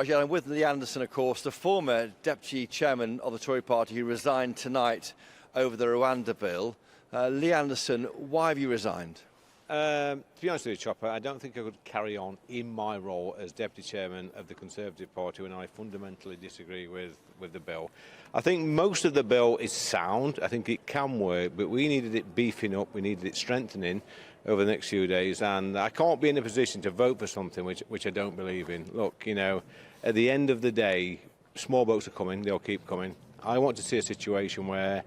I'm with Lee Anderson, of course, the former deputy chairman of the Tory Party who resigned tonight over the Rwanda bill. Lee Anderson, why have you resigned? To be honest with you, Chopper, I don't think I could carry on in my role as deputy chairman of the Conservative Party when I fundamentally disagree with the bill. I think most of the bill is sound. I think it can work, but we needed it beefing up, we needed it strengthening over the next few days, and I can't be in a position to vote for something which I don't believe in. Look, you know, at the end of the day, small boats are coming, they'll keep coming. I want to see a situation where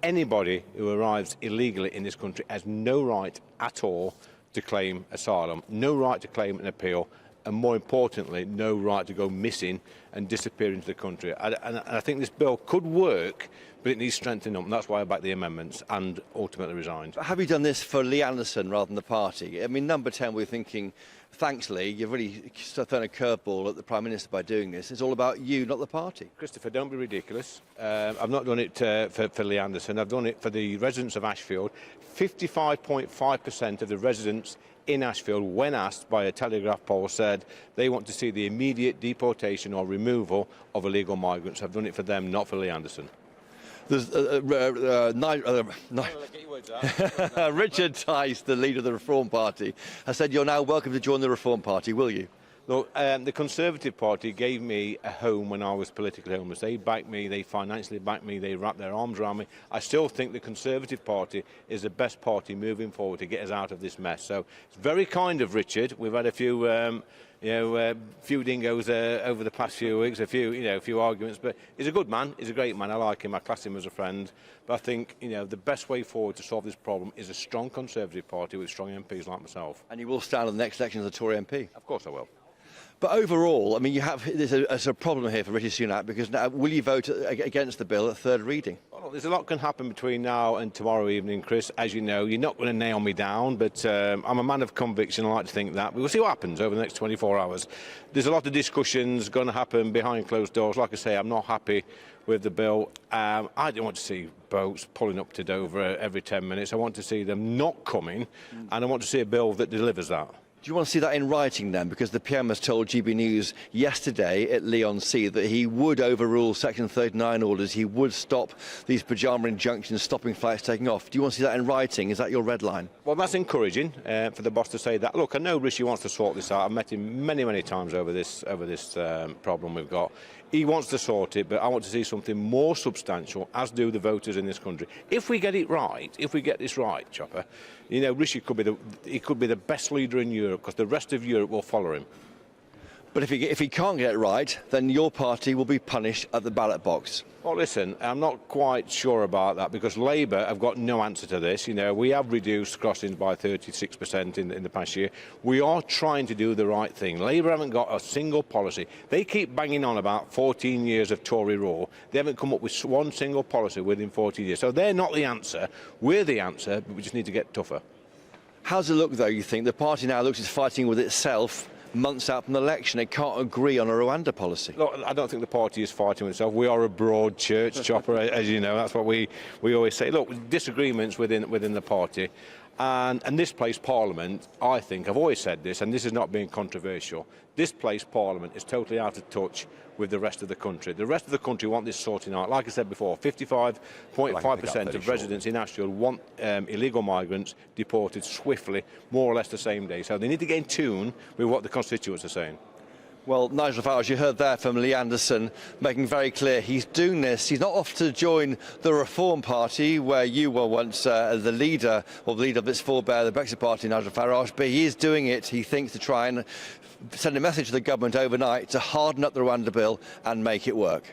anybody who arrives illegally in this country has no right at all to claim asylum, no right to claim an appeal, and more importantly, no right to go missing and disappear into the country. And I think this bill could work, but it needs strengthening up, and that's why I backed the amendments and ultimately resigned. Have you done this for Lee Anderson rather than the party? I mean, number 10, we're thinking, thanks, Lee, you've really thrown a curveball at the Prime Minister by doing this. It's all about you, not the party. Christopher, don't be ridiculous. I've not done it for Lee Anderson. I've done it for the residents of Ashfield. 55.5% of the residents in Ashfield, when asked by a Telegraph poll, said they want to see the immediate deportation or removal of illegal migrants. I've done it for them, not for Lee Anderson. There's Richard Tice, the leader of the Reform Party, has said you're now welcome to join the Reform Party, will you? Look, the Conservative Party gave me a home when I was politically homeless. They backed me, they financially backed me, they wrapped their arms around me. I still think the Conservative Party is the best party moving forward to get us out of this mess. So it's very kind of Richard. We've had a few few dingoes over the past few weeks, a few arguments, but he's a good man, he's a great man, I like him, I class him as a friend, but I think, the best way forward to solve this problem is a strong Conservative Party with strong MPs like myself. And you will stand in the next election as a Tory MP? Of course I will. But overall, I mean, there's a problem here for Richard Sunak, because now, will you vote against the bill at third reading? Well, there's a lot can happen between now and tomorrow evening, Chris. As you know, you're not going to nail me down, but I'm a man of conviction. I like to think that. We'll see what happens over the next 24 hours. There's a lot of discussions going to happen behind closed doors. Like I say, I'm not happy with the bill. I don't want to see boats pulling up to Dover every 10 minutes. I want to see them not coming, and I want to see a bill that delivers that. Do you want to see that in writing then? Because the PM has told GBNews yesterday at Leon C that he would overrule Section 39 orders. He would stop these pyjama injunctions, stopping flights taking off. Do you want to see that in writing? Is that your red line? Well, that's encouraging for the boss to say that. Look, I know Rishi wants to sort this out. I've met him many, many times over this problem we've got. He wants to sort it, but I want to see something more substantial, as do the voters in this country. If we get it right, if we get this right, Chopper, Rishi could be the best leader in Europe, because the rest of Europe will follow him. But if he can't get it right, then your party will be punished at the ballot box. Well, listen, I'm not quite sure about that, because Labour have got no answer to this. We have reduced crossings by 36% in the past year. We are trying to do the right thing. Labour haven't got a single policy. They keep banging on about 14 years of Tory rule. They haven't come up with one single policy within 14 years. So they're not the answer. We're the answer, but we just need to get tougher. How does it look, though, you think? The party now looks as fighting with itself months out from the election. It can't agree on a Rwanda policy. Look, I don't think the party is fighting with itself. We are a broad church, Chopper, as you know. That's what we always say. Look, disagreements within the party. And this place, Parliament, I think, I've always said this, and this is not being controversial, this place, Parliament, is totally out of touch with the rest of the country. The rest of the country want this sorting out. Like I said before, 55.5% of residents in Ashfield want illegal migrants deported swiftly, more or less the same day. So they need to get in tune with what the constituents are saying. Well, Nigel Farage, you heard there from Lee Anderson, making very clear he's doing this. He's not off to join the Reform Party, where you were once the leader of its forebear, the Brexit Party, Nigel Farage, but he is doing it, he thinks, to try and send a message to the government overnight to harden up the Rwanda bill and make it work.